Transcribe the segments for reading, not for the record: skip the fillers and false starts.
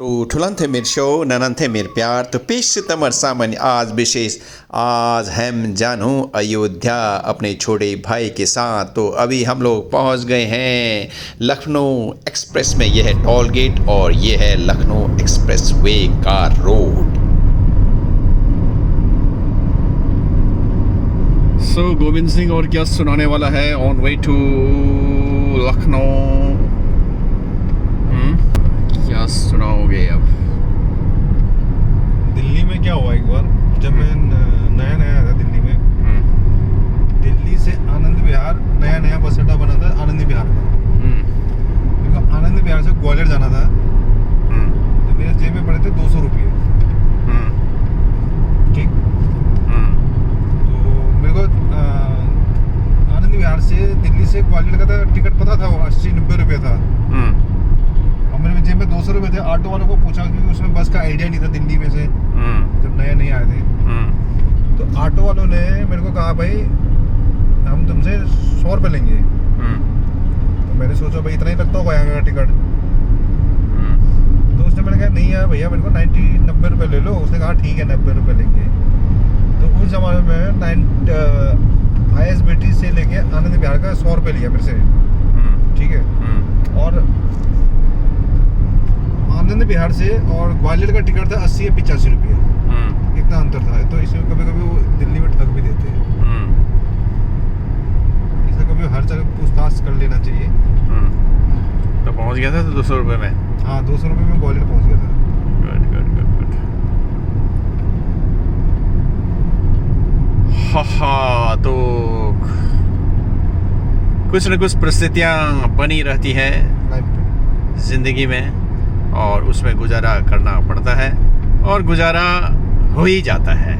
तो ठुलन थे मेरे शो ननन थे मेरे प्यार तो पेश सितंबर सामान्य आज विशेष आज हम जानू अयोध्या अपने छोटे भाई के साथ। तो अभी हम लोग पहुंच गए हैं लखनऊ एक्सप्रेस में। यह है टोल गेट और यह है लखनऊ एक्सप्रेस वे का रोड। सो गोविंद सिंह और क्या सुनाने वाला है ऑन वे टू लखनऊ। क्या सुनाओगे अब? दिल्ली में क्या हुआ एक बार जब मैं नया आया था दिल्ली में। दिल्ली से आनंद विहार नया बस अड्डा बना था आनंद विहार का। मेरे को आनंद विहार से ग्वालियर जाना था। तो मेरे जेब में पड़े थे 200 रुपये। ठीक। तो मेरे को आनंद विहार से दिल्ली से ग्वालियर का था टिकट पता था, वो 80-90 रुपये था। मेरे जेब में 200 रुपये थे। ऑटो वालों को पूछा क्योंकि उसमें बस का आइडिया नहीं था दिल्ली में से, जब नए आए थे। तो ऑटो वालों ने मेरे को कहा भाई हम तुमसे 100 रुपये लेंगे। तो मैंने सोचा भाई इतना ही लगता होगा यहाँ का टिकट। तो उसने मैंने कहा नहीं यार भैया मेरे को 90 रुपये ले लो। उसने कहा ठीक है 90 रुपये लेंगे। तो उस जमाने में ISBT से लेके आनंद विहार का 100 रुपये लिया मेरे से। ठीक है। और आनंद विहार से और ग्वालियर का टिकट था 80 या 85 रुपये। इतना अंतर था। तो इसमें कभी कभी वो दिल्ली में ठग भी देते हैं। इसे कभी हर जगह पूछताछ कर लेना चाहिए। तो पहुंच गया था तो 200 रुपये में। हाँ 200 रुपये में ग्वालियर पहुंच गया था। गुड। हाँ तो कुछ न कुछ परिस्थितियाँ बनी रहती है जिंदगी में और उसमें गुजारा करना पड़ता है और गुजारा हो ही जाता है।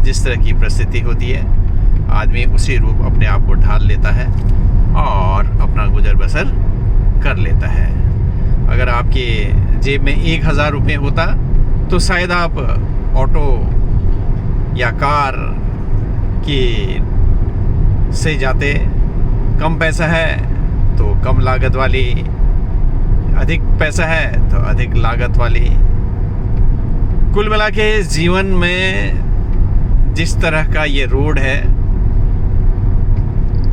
जिस तरह की परिस्थिति होती है आदमी उसी रूप अपने आप को ढाल लेता है और अपना गुजर बसर कर लेता है। अगर आपके जेब में 1000 रुपये होता तो शायद आप ऑटो या कार की से जाते। कम पैसा है तो कम लागत वाली, अधिक पैसा है तो अधिक लागत वाली। कुल मिला के जीवन में जिस तरह का ये रोड है,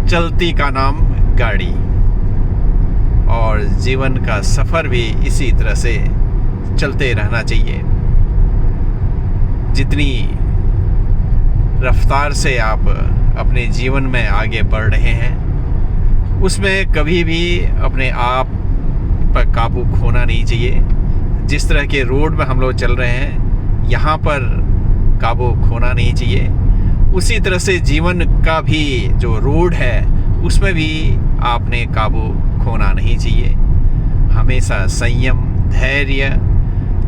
चलती का नाम गाड़ी, और जीवन का सफर भी इसी तरह से चलते रहना चाहिए। जितनी रफ्तार से आप अपने जीवन में आगे बढ़ रहे हैं उसमें कभी भी अपने आप पर काबू खोना नहीं चाहिए। जिस तरह के रोड में हम लोग चल रहे हैं यहाँ पर काबू खोना नहीं चाहिए। उसी तरह से जीवन का भी जो रोड है उसमें भी आपने काबू खोना नहीं चाहिए। हमेशा संयम, धैर्य,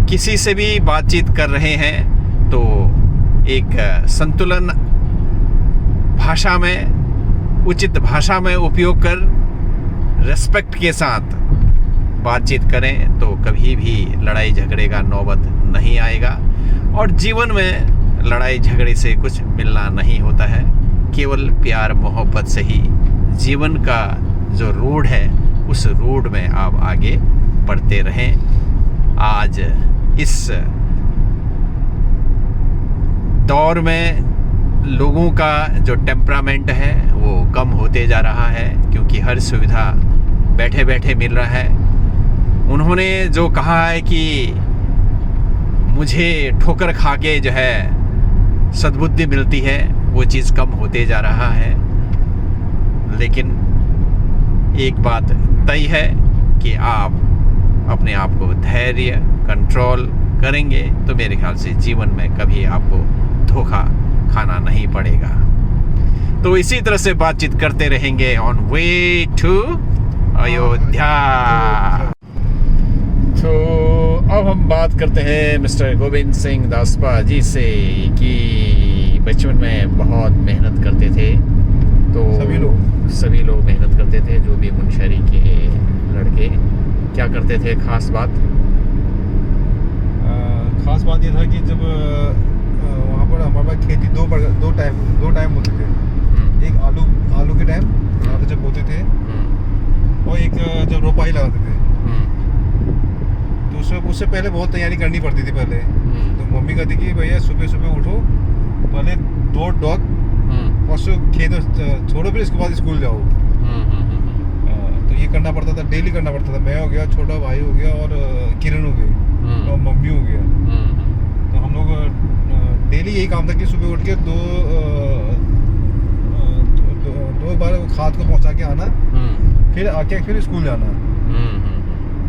किसी से भी बातचीत कर रहे हैं तो एक संतुलन भाषा में, उचित भाषा में उपयोग कर रेस्पेक्ट के साथ बातचीत करें तो कभी भी लड़ाई झगड़े का नौबत नहीं आएगा। और जीवन में लड़ाई झगड़े से कुछ मिलना नहीं होता है, केवल प्यार मोहब्बत से ही जीवन का जो रोड है उस रोड में आप आगे बढ़ते रहें। आज इस दौर में लोगों का जो टेम्परामेंट है वो कम होते जा रहा है क्योंकि हर सुविधा बैठे बैठे मिल रहा है। उन्होंने जो कहा है कि मुझे ठोकर खा के जो है सद्बुद्धि मिलती है वो चीज़ कम होते जा रहा है। लेकिन एक बात तय है कि आप अपने आप को धैर्य कंट्रोल करेंगे तो मेरे ख्याल से जीवन में कभी आपको धोखा खाना नहीं पड़ेगा। तो इसी तरह से बातचीत करते रहेंगे ऑन वे टू अयोध्या। तो अब हम बात करते हैं मिस्टर गोविंद सिंह दासपा जी से कि बचपन में बहुत मेहनत करते थे। तो सभी लोग मेहनत करते थे, जो भी मुनशरी के लड़के। क्या करते थे? खास बात ये था कि जब वहाँ पर हमारे पास खेती दो टाइम होते थे। एक आलू के टाइम जब होते थे और एक जब रोपाई लगाते थे। तो उस उससे पहले बहुत तैयारी करनी पड़ती थी पहले। तो मम्मी कहती कि भैया सुबह सुबह उठो, पहले 2 डॉग परसों खेत छोड़ो, फिर इसके बाद स्कूल जाओ। तो ये करना पड़ता था, डेली करना पड़ता था। मैं हो गया, छोटा भाई हो गया, और किरण हो गई, और मम्मी हो गया। तो हम लोग डेली यही काम था कि सुबह उठ के दो बार खाद को पहुंचा के आना, फिर आके फिर स्कूल जाना।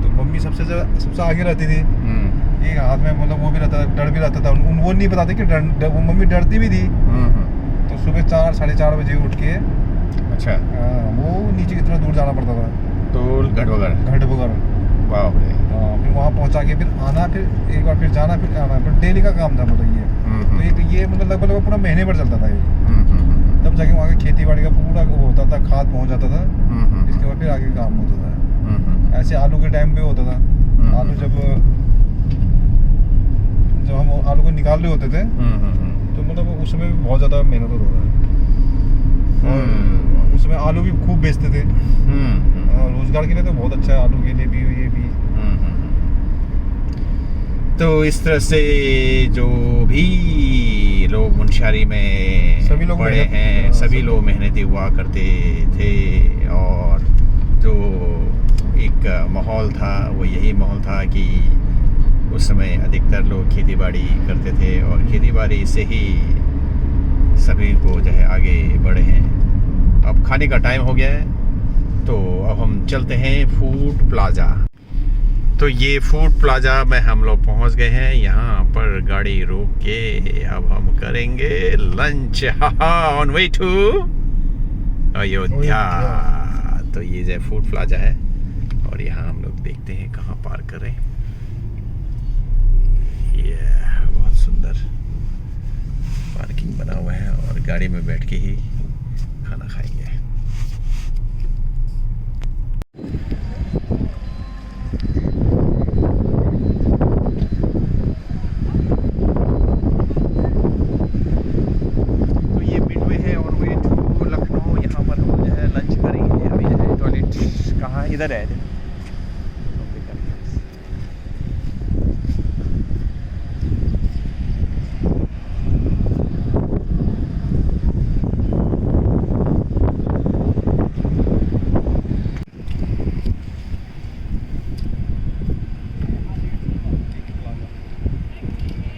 तो मम्मी सबसे आगे रहती थी। ये हाथ में मतलब वो भी रहता था, डर भी रहता था। वो नहीं बताते कि वो मम्मी डरती भी थी। तो सुबह 4 साढ़े 4 बजे उठ के, अच्छा, वो नीचे कितना दूर जाना पड़ता था, तो घट वगैरह। बाप रे। फिर वहाँ पहुँचा के फिर आना, फिर एक बार फिर जाना, फिर आना, फिर डेली का काम था मतलब ये। तो ये मतलब लगभग पूरा महीने भर चलता था ये। तब जाके वहाँ की खेती बाड़ी का पूरा वो होता था, खाद पहुँच जाता था। इसके बाद फिर आगे काम होता था। ऐसे आलू के टाइम पे होता था। आलू जब हम आलू को निकाल रहे होते थे, तो मतलब उस समय भी बहुत ज़्यादा मेहनत होता था। और उस समय आलू भी खूब बेचते थे। रोजगार के लिए तो बहुत अच्छा है, आलू के लिए भी, ये भी। तो इस तरह से जो भी लोग मुंशियारी में सभी लोग पढ़े हैं, सभी लोग मेहनती हुआ करते थे। और जो एक माहौल था, वो यही माहौल था कि उस समय अधिकतर लोग खेती बाड़ी करते थे, और खेती बाड़ी से ही सभी को जो है आगे बढ़े हैं। अब खाने का टाइम हो गया है, तो अब हम चलते हैं फूड प्लाजा। तो ये फूड प्लाजा में हम लोग पहुंच गए हैं। यहाँ पर गाड़ी रोक के अब हम करेंगे lunch. On way to Ayodhya. तो ये जो फूड प्लाजा है, और यहाँ हम लोग देखते हैं कहाँ पार्क करें। ये बहुत सुंदर पार्किंग बना हुआ है, और गाड़ी में बैठ के ही खाना खाएंगे। तो ये मिडवे है ऑन वे टू लखनऊ। यहाँ पर हम जो है लंच करेंगे। अभी जो है टॉयलेट कहाँ है? इधर है।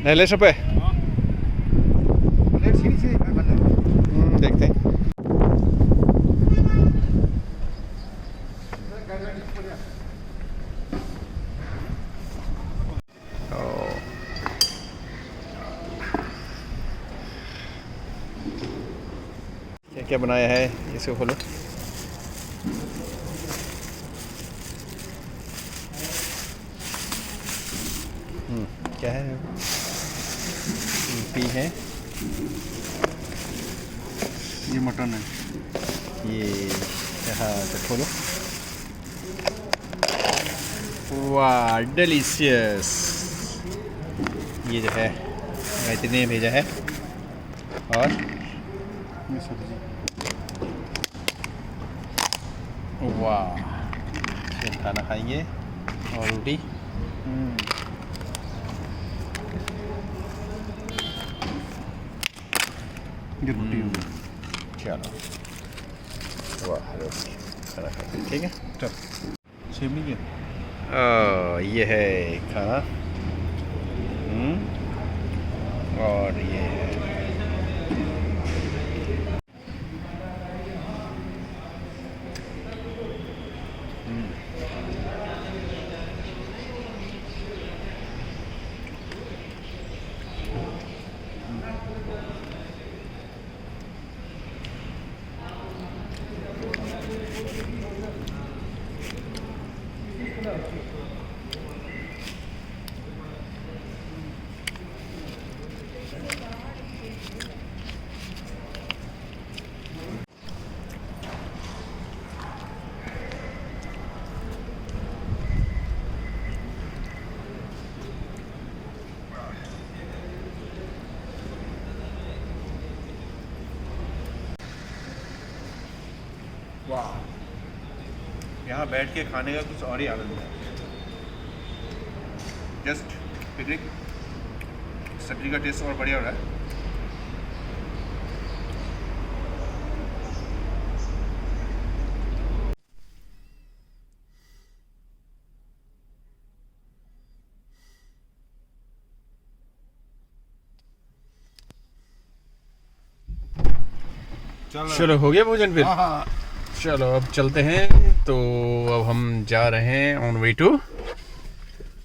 ले पे देखते हैं। क्या क्या बनाया है, इसको खोलो। क्या है? रोटी है, ये मटन है। ये हाँ, तो खोलो। वाह, डिलीशियस। ये जो है गायत्री ने भेजा है। और ये सब्जी। वाह, फिर खाना खाएंगे और रोटी। ये रोटी होगी। चलो, वाह, रोटी खाना खाएंगे। ठीक है, चल। सेवनी की ये है खाना। और ये है वाह, यहाँ बैठ के खाने का कुछ और ही आनंद है। जस्ट पिकनिक सब्जी का टेस्ट और बढ़िया हो रहा है। चलो हो गया भोजन फिर। हाँ। चलो अब चलते हैं। तो अब हम जा रहे हैं ऑन वे टू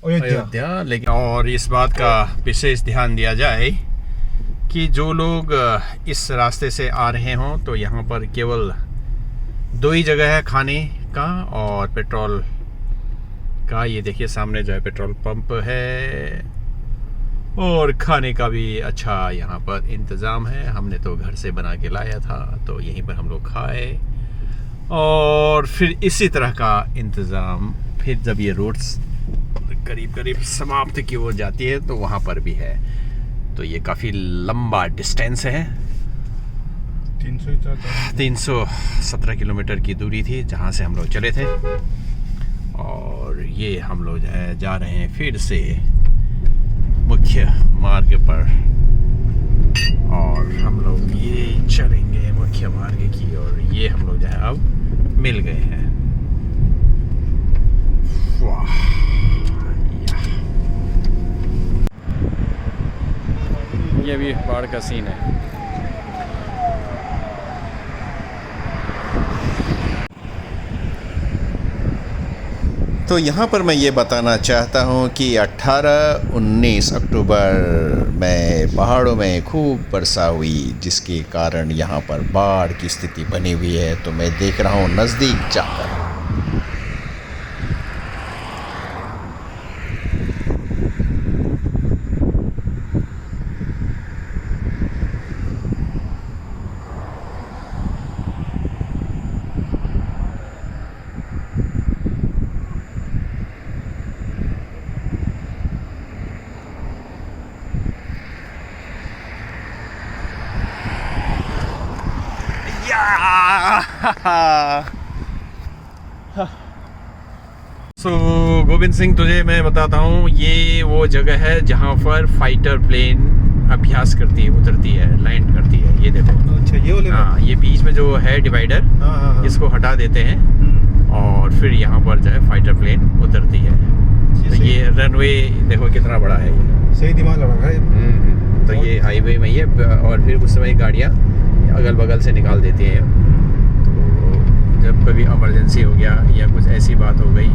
अयोध्या। लेकिन और इस बात का विशेष ध्यान दिया जाए कि जो लोग इस रास्ते से आ रहे हों तो यहाँ पर केवल 2 ही जगह है खाने का और पेट्रोल का। ये देखिए सामने जो है पेट्रोल पंप है और खाने का भी अच्छा यहाँ पर इंतज़ाम है। हमने तो घर से बना के लाया था तो यहीं पर हम लोग खाए। और फिर इसी तरह का इंतज़ाम फिर जब ये रोड्स करीब करीब समाप्त की ओर जाती है तो वहाँ पर भी है। तो ये काफ़ी लंबा डिस्टेंस है। 317 किलोमीटर की दूरी थी जहाँ से हम लोग चले थे। और ये हम लोग जा रहे हैं फिर से मुख्य मार्ग पर और हम लोग ये चलेंगे मुख्य मार्ग की। और ये हम लोग जो है अब मिल गए हैं। वाह, ये भी बाढ़ का सीन है। तो यहाँ पर मैं ये बताना चाहता हूँ कि 18-19 अक्टूबर में पहाड़ों में खूब वर्षा हुई जिसके कारण यहाँ पर बाढ़ की स्थिति बनी हुई है। तो मैं देख रहा हूँ नज़दीक जाकर। गोविंद सिंह तुझे मैं बताता हूँ ये वो जगह है जहाँ पर फाइटर प्लेन अभ्यास करती है, उतरती है, लैंड करती है। ये देखो। अच्छा ये वाले। हाँ, ये बीच में जो है डिवाइडर, इसको हटा देते हैं और फिर यहाँ पर जो है फाइटर प्लेन उतरती है। तो ये रनवे देखो कितना बड़ा है। ये सही दिमाग लगा है। तो ये हाईवे में ही है और फिर उस समय गाड़ियाँ अगल बगल से निकाल देती हैं। तो जब कभी इमरजेंसी हो गया या कुछ ऐसी बात हो गई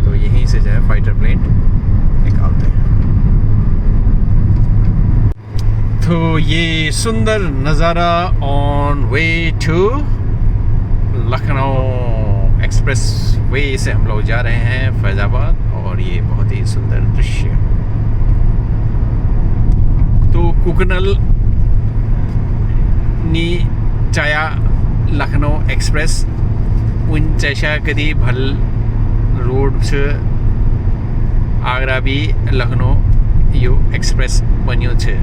तो यहीं से जो है फाइटर प्लेन निकालते हैं। तो ये सुंदर नज़ारा on way to Lucknow expressway से हम लोग जा रहे हैं फैज़ाबाद। और ये बहुत ही सुंदर दृश्य। तो कुकनल नी चाया लखनऊ एक्सप्रेस उनचाशा कदी भल रोड से आगरा भी लखनऊ यो एक्सप्रेस बन्यो छे।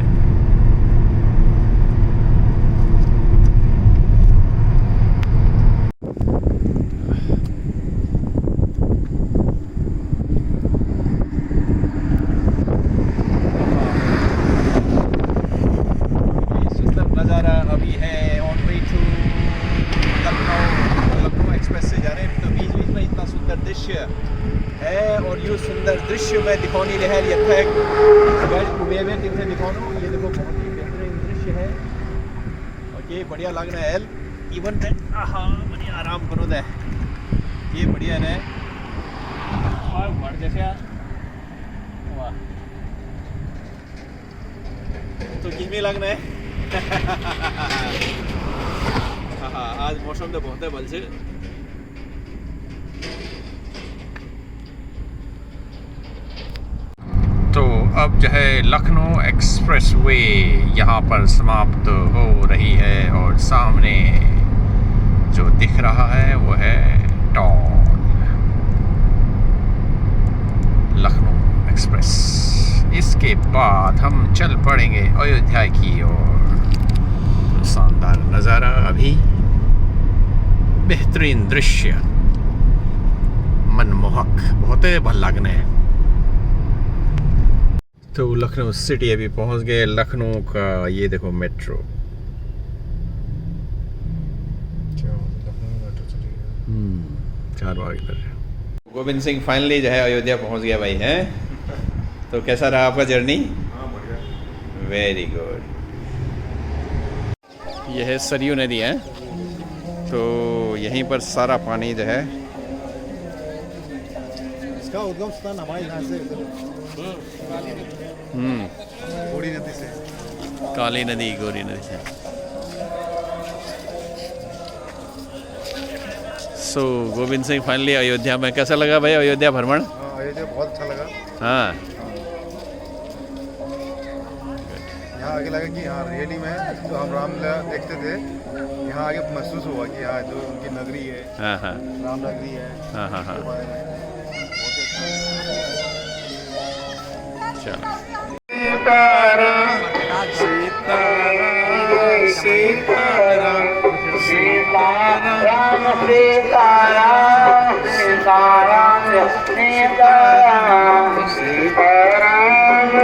सुंदर नज़ारा अभी है on way to Lucknow express से जा रहे हैं। तो बीच बीच में इतना सुंदर दृश्य है और ये सुंदर दृश्य मैं दिखाने लहर ये दिखाऊँ। ये देखो बहुत ही बेहतरीन दृश्य है। ओके बढ़िया लग रहा है। इवन बढ़िया आराम करो दे। ये बढ़िया है और बढ़ जैसे वाह। तो किसमें लगना है। हाँ आज मौसम तो बहुत है बल से। तो अब जो है लखनऊ एक्सप्रेस वे यहाँ पर समाप्त हो रही है और सामने जो दिख रहा है वो है टॉल लखनऊ एक्सप्रेस। इसके बाद हम चल पड़ेंगे अयोध्या की ओर। शानदार नज़ारा, अभी बेहतरीन दृश्य, मनमोहक, बहुत भल लगने। तो लखनऊ सिटी अभी पहुंच गए। लखनऊ का ये देखो मेट्रो। चार बाग इधर। गोविंद सिंह फाइनली जो है अयोध्या पहुंच गया भाई हैं। तो कैसा रहा आपका जर्नी? Very good. यह है सरयू नदी है, तो यहीं पर सारा पानी जो है इसका उद्गम स्थान हमारे यहाँ से गोरी नदी से, काली नदी गोरी नदी से। सो गोविंद सिंह फाइनली अयोध्या में। कैसा लगा भाई अयोध्या भ्रमण? अयोध्या बहुत अच्छा लगा। हाँ, यहाँ आगे लगा कि हाँ रियली में जो हम रामलीला देखते थे, यहाँ आगे महसूस हुआ कि हाँ जो उनकी नगरी है, हाँ, हाँ, राम नगरी है। हाँ, हाँ, हाँ। बहुत अच्छा। चलो। सीताराम सीताराम सीताराम सीताराम सीताराम सीताराम सीताराम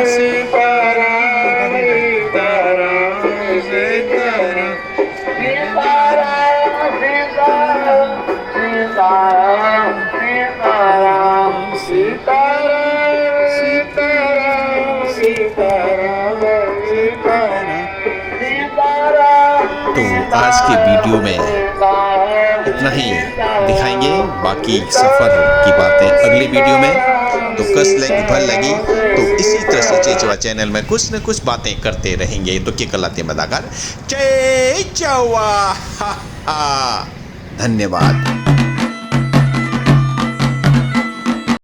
सीताराम सीताराम तो आज के वीडियो में इतना ही दिखाएंगे, बाकी सफ़र की बातें अगली वीडियो में। तो कस लगी भल लगी तो इसी तरह से चेचवा चैनल में कुछ न कुछ बातें करते रहेंगे। तो के कलाते मदाकार चेचवा। धन्यवाद।